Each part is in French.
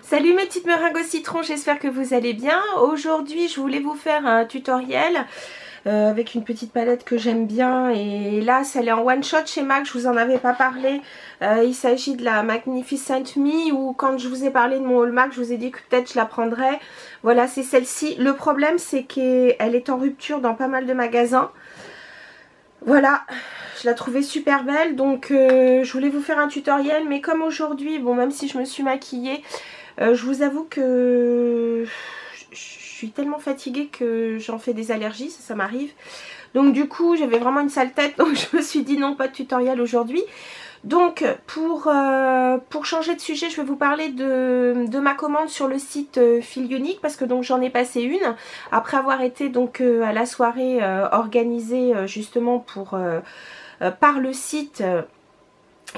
Salut mes petites meringues au citron, j'espère que vous allez bien. Aujourd'hui je voulais vous faire un tutoriel avec une petite palette que j'aime bien. Et là elle est en one shot chez MAC, je vous en avais pas parlé. Il s'agit de la Magnificent Me, ou quand je vous ai parlé de mon haul MAC je vous ai dit que peut-être je la prendrais. Voilà, c'est celle-ci. Le problème c'est qu'elle est en rupture dans pas mal de magasins. Voilà, je la trouvais super belle, donc je voulais vous faire un tutoriel. Mais comme aujourd'hui, bon, même si je me suis maquillée, je vous avoue que je suis tellement fatiguée que j'en fais des allergies, ça m'arrive. Donc du coup j'avais vraiment une sale tête, donc je me suis dit non, pas de tutoriel aujourd'hui. Donc pour changer de sujet, je vais vous parler de ma commande sur le site Fil Unique, parce que donc j'en ai passé une après avoir été donc à la soirée organisée justement par le site.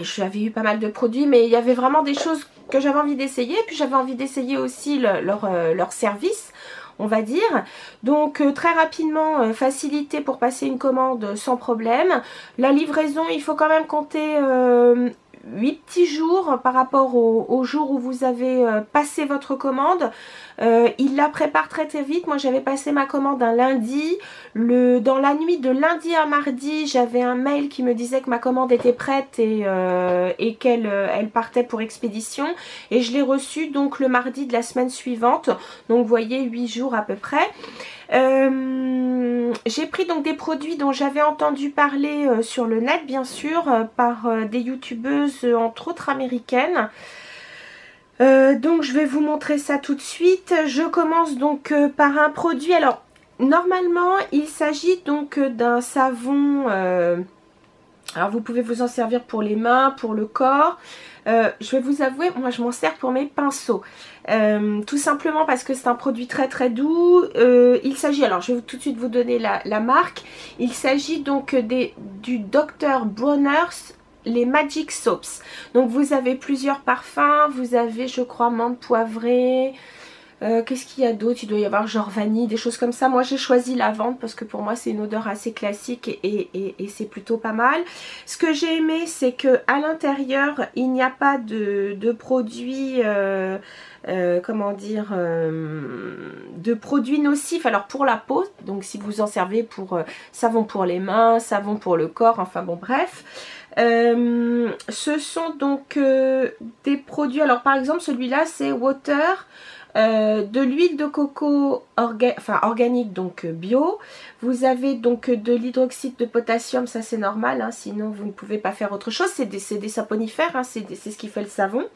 J'avais eu pas mal de produits, mais il y avait vraiment des choses que j'avais envie d'essayer. Puis j'avais envie d'essayer aussi leur service, on va dire. Donc très rapidement, facilité pour passer une commande sans problème. La livraison, il faut quand même compter 8 petits jours par rapport au jour où vous avez passé votre commande. Il la prépare très très vite. Moi j'avais passé ma commande un lundi. Dans la nuit de lundi à mardi, j'avais un mail qui me disait que ma commande était prête et qu'elle partait pour expédition. Et je l'ai reçue donc le mardi de la semaine suivante. Donc vous voyez, 8 jours à peu près. J'ai pris donc des produits dont j'avais entendu parler sur le net, bien sûr, par des youtubeuses entre autres américaines. Donc je vais vous montrer ça tout de suite. Je commence donc par un produit. Alors normalement il s'agit donc d'un savon, alors vous pouvez vous en servir pour les mains, pour le corps. Je vais vous avouer, moi je m'en sers pour mes pinceaux. Tout simplement parce que c'est un produit très très doux. Il s'agit, alors je vais tout de suite vous donner la marque. Il s'agit donc du Dr. Bronner's, les Magic Soaps. Donc vous avez plusieurs parfums. Vous avez, je crois, menthe poivrée. Qu'est-ce qu'il y a d'autre? Il doit y avoir genre vanille, des choses comme ça. Moi j'ai choisi lavande parce que pour moi c'est une odeur assez classique et c'est plutôt pas mal. Ce que j'ai aimé, c'est que à l'intérieur il n'y a pas de produits comment dire, de produits nocifs alors pour la peau. Donc si vous en servez pour savon pour les mains, savon pour le corps, enfin bon bref. Ce sont donc des produits, alors par exemple celui-là c'est Water, de l'huile de coco organique, donc bio. Vous avez donc de l'hydroxyde de potassium, ça c'est normal, hein, sinon vous ne pouvez pas faire autre chose. C'est des saponifères, hein, c'est ce qui fait le savon.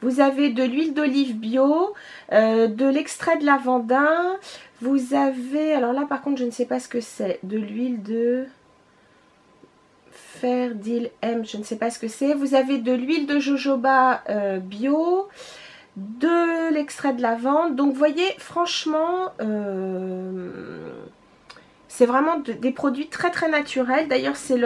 Vous avez de l'huile d'olive bio, de l'extrait de lavandin. Vous avez, alors là par contre je ne sais pas ce que c'est, de l'huile de Ferdil M, je ne sais pas ce que c'est. Vous avez de l'huile de jojoba bio, de l'extrait de lavande. Donc vous voyez, franchement c'est vraiment des produits très très naturels. D'ailleurs c'est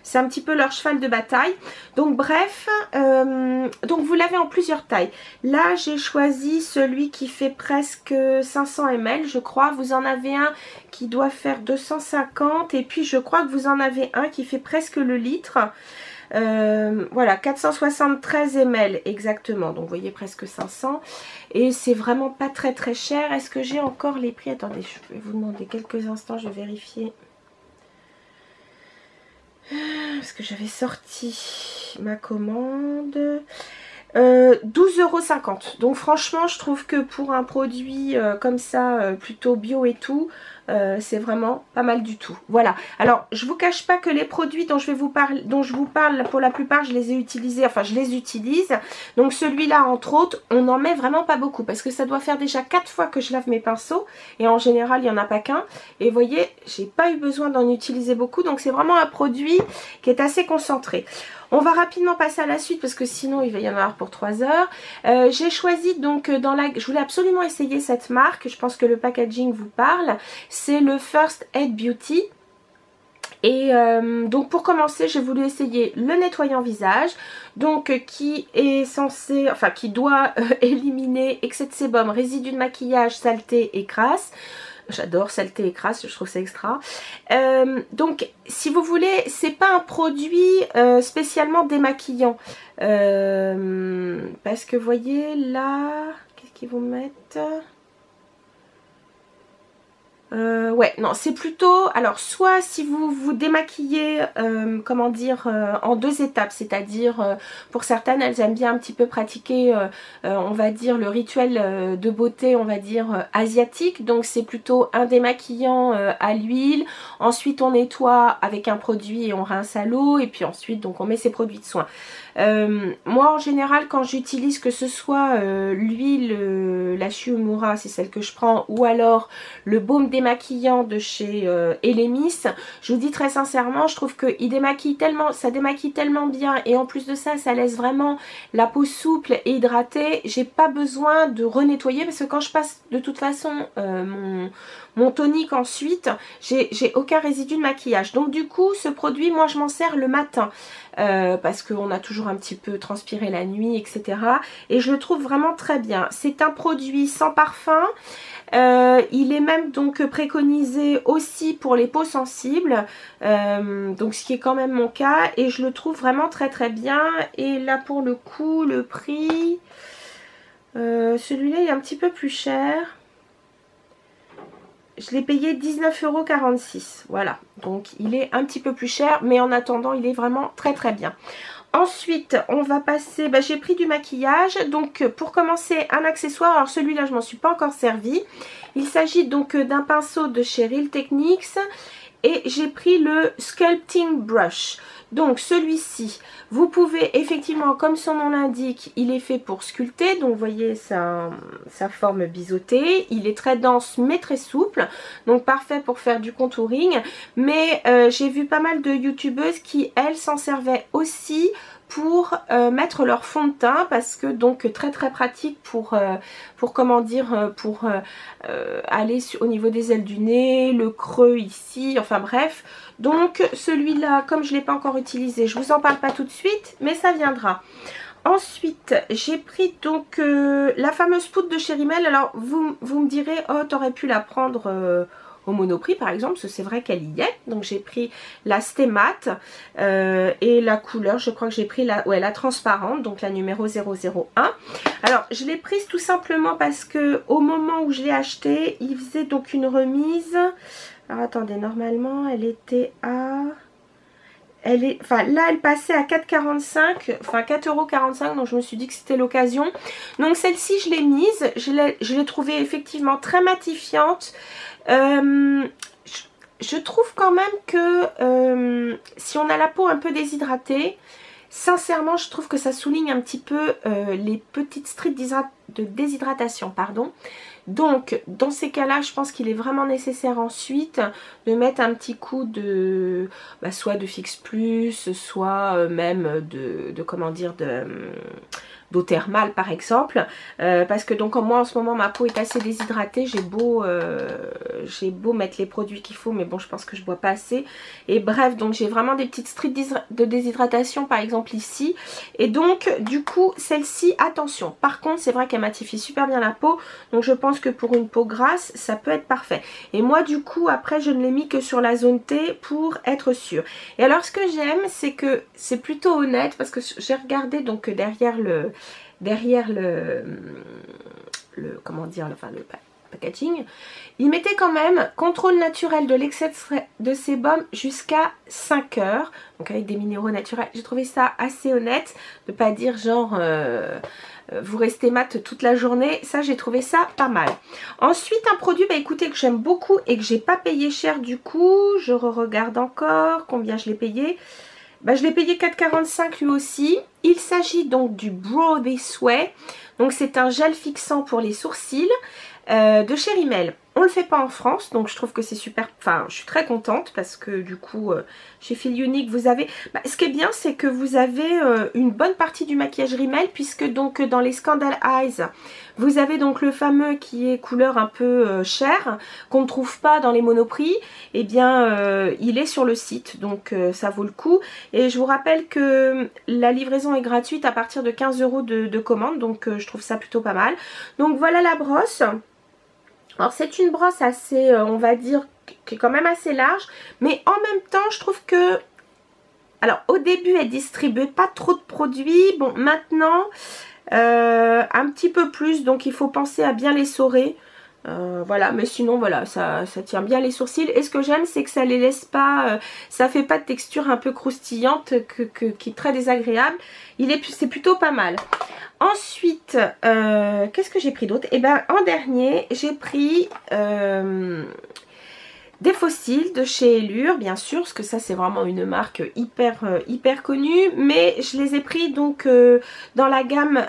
c'est un petit peu leur cheval de bataille. Donc bref, donc vous l'avez en plusieurs tailles. Là j'ai choisi celui qui fait presque 500 ml je crois. Vous en avez un qui doit faire 250 et puis je crois que vous en avez un qui fait presque le litre. Voilà, 473 ml exactement, donc vous voyez presque 500 et c'est vraiment pas très très cher. Est-ce que j'ai encore les prix? Attendez, je vais vous demander quelques instants, je vais vérifier parce que j'avais sorti ma commande. 12,50 €. Donc franchement je trouve que pour un produit comme ça plutôt bio et tout, c'est vraiment pas mal du tout. Voilà, alors je vous cache pas que les produits dont je vous parle pour la plupart je les ai utilisés, enfin je les utilise. Donc celui-là entre autres on n'en met vraiment pas beaucoup parce que ça doit faire déjà 4 fois que je lave mes pinceaux et en général il n'y en a pas qu'un. Et vous voyez, j'ai pas eu besoin d'en utiliser beaucoup, donc c'est vraiment un produit qui est assez concentré. On va rapidement passer à la suite parce que sinon il va y en avoir pour 3 heures. J'ai choisi donc je voulais absolument essayer cette marque, je pense que le packaging vous parle. C'est le First Aid Beauty. Et donc pour commencer j'ai voulu essayer le nettoyant visage, donc qui est censé, enfin qui doit éliminer excès de sébum, résidus de maquillage, saleté et crasse. J'adore saleté et crasse, je trouve ça extra. Donc si vous voulez, c'est pas un produit spécialement démaquillant. Parce que vous voyez là, qu'ils vous mettent. Ouais, non, c'est plutôt, alors soit si vous vous démaquillez, comment dire, en 2 étapes, c'est-à-dire pour certaines, elles aiment bien un petit peu pratiquer, on va dire, le rituel de beauté, on va dire, asiatique, donc c'est plutôt un démaquillant à l'huile, ensuite on nettoie avec un produit et on rince à l'eau, et puis ensuite, donc on met ses produits de soin. Moi en général quand j'utilise que ce soit l'huile, la Shu Uemura, c'est celle que je prends, ou alors le baume démaquillant de chez Elemis, je vous dis très sincèrement, je trouve que il démaquille tellement, ça démaquille tellement bien, et en plus de ça, ça laisse vraiment la peau souple et hydratée. J'ai pas besoin de renettoyer parce que quand je passe de toute façon mon tonique ensuite, j'ai aucun résidu de maquillage. Donc du coup, ce produit, moi je m'en sers le matin. Parce qu'on a toujours un petit peu transpiré la nuit, etc. Et je le trouve vraiment très bien. C'est un produit sans parfum. Il est même donc préconisé aussi pour les peaux sensibles. Donc ce qui est quand même mon cas. Et je le trouve vraiment très très bien. Et là pour le coup, le prix... celui-là il est un petit peu plus cher. Je l'ai payé 19,46 €. Voilà, donc il est un petit peu plus cher, mais en attendant, il est vraiment très très bien. Ensuite, on va passer, j'ai pris du maquillage. Donc pour commencer, un accessoire. Alors celui-là, je m'en suis pas encore servi. Il s'agit donc d'un pinceau de chez Real Techniques. Et j'ai pris le Sculpting Brush. Donc celui-ci, vous pouvez effectivement, comme son nom l'indique, il est fait pour sculpter. Donc vous voyez sa forme biseautée. Il est très dense mais très souple. Donc parfait pour faire du contouring. Mais j'ai vu pas mal de youtubeuses qui, elles, s'en servaient aussi pour mettre leur fond de teint, parce que donc très très pratique pour comment dire, pour aller au niveau des ailes du nez, le creux ici, enfin bref. Donc celui-là, comme je ne l'ai pas encore utilisé, je vous en parle pas tout de suite, mais ça viendra. Ensuite, j'ai pris donc la fameuse poudre de chez Rimmel. Alors vous me direz, oh t'aurais pu la prendre au Monoprix par exemple, parce que c'est vrai qu'elle y est. Donc j'ai pris la Stay Matte et la couleur, je crois que j'ai pris la transparente, donc la numéro 001. Alors je l'ai prise tout simplement parce que au moment où je l'ai acheté, il faisait donc une remise. Alors attendez, normalement elle était à... là elle passait à 4,45, enfin 4,45 €, donc je me suis dit que c'était l'occasion. Donc celle-ci je l'ai mise, je l'ai trouvée effectivement très matifiante. Je trouve quand même que si on a la peau un peu déshydratée, sincèrement je trouve que ça souligne un petit peu les petites strides de déshydratation, pardon. Donc dans ces cas là je pense qu'il est vraiment nécessaire ensuite de mettre un petit coup de soit de Fix Plus, soit même de comment dire, d'eau thermale par exemple, parce que donc moi en ce moment ma peau est assez déshydratée, j'ai beau mettre les produits qu'il faut, mais bon je pense que je bois pas assez, et bref, donc j'ai vraiment des petites strides de déshydratation par exemple ici, et donc du coup celle-ci, attention, par contre c'est vrai qu'elle matifie super bien la peau, donc je pense que pour une peau grasse ça peut être parfait. Et moi du coup après je ne l'ai mis que sur la zone T pour être sûre. Et alors ce que j'aime, c'est que c'est plutôt honnête, parce que j'ai regardé donc derrière le comment dire, enfin le packaging, il mettait quand même contrôle naturel de l'excès de sébum jusqu'à 5 heures, donc avec des minéraux naturels. J'ai trouvé ça assez honnête, de pas dire genre vous restez mat toute la journée. Ça, j'ai trouvé ça pas mal. Ensuite, un produit, écoutez, que j'aime beaucoup et que j'ai pas payé cher du coup. Je regarde encore combien je l'ai payé. Je l'ai payé 4,45 lui aussi. Il s'agit donc du Brow This Way. Donc c'est un gel fixant pour les sourcils de chez Rimmel. On le fait pas en France, donc je trouve que c'est super. Enfin, je suis très contente parce que du coup, chez Feel Unique, vous avez... ce qui est bien, c'est que vous avez une bonne partie du maquillage Rimmel, puisque donc dans les Scandal Eyes, vous avez donc le fameux qui est couleur un peu chair, qu'on ne trouve pas dans les Monoprix. Et bien, il est sur le site, donc ça vaut le coup. Et je vous rappelle que la livraison est gratuite à partir de 15 € de commande, donc je trouve ça plutôt pas mal. Donc voilà la brosse. Alors c'est une brosse assez, on va dire, qui est quand même assez large, mais en même temps je trouve que, alors au début elle distribuait pas trop de produits, bon maintenant un petit peu plus, donc il faut penser à bien les essorer. Voilà, mais sinon voilà, ça tient bien les sourcils. Et ce que j'aime, c'est que ça les laisse pas, ça fait pas de texture un peu croustillante qui est très désagréable. C'est plutôt pas mal. Ensuite, qu'est-ce que j'ai pris d'autre? Et ben en dernier, j'ai pris des fossiles de chez Allure, bien sûr, parce que ça c'est vraiment une marque hyper connue, mais je les ai pris donc dans la gamme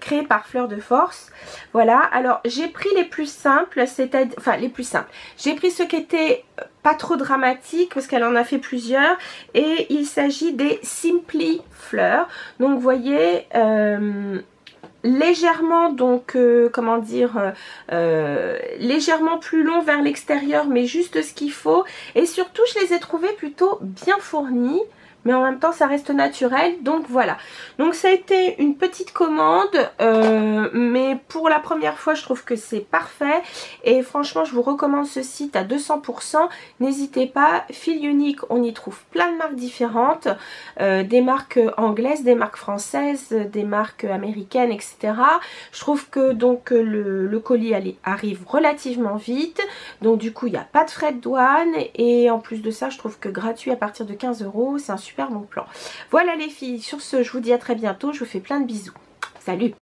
créée par Fleur de Force. Voilà, alors j'ai pris les plus simples, c'est-à-dire, enfin les plus simples, j'ai pris ceux qui étaient pas trop dramatiques parce qu'elle en a fait plusieurs, et il s'agit des Simply Fleur. Donc vous voyez, légèrement donc comment dire, légèrement plus long vers l'extérieur, mais juste ce qu'il faut, et surtout je les ai trouvés plutôt bien fournis, mais en même temps ça reste naturel. Donc voilà, donc ça a été une petite commande, mais pour la première fois je trouve que c'est parfait, et franchement je vous recommande ce site à 200%. N'hésitez pas, Fil Unique, on y trouve plein de marques différentes, des marques anglaises, des marques françaises, des marques américaines, etc. Je trouve que donc le colis arrive relativement vite, donc du coup il n'y a pas de frais de douane, et en plus de ça je trouve que gratuit à partir de 15 €, c'est un super bon plan. Voilà les filles, sur ce je vous dis à très bientôt, je vous fais plein de bisous. Salut!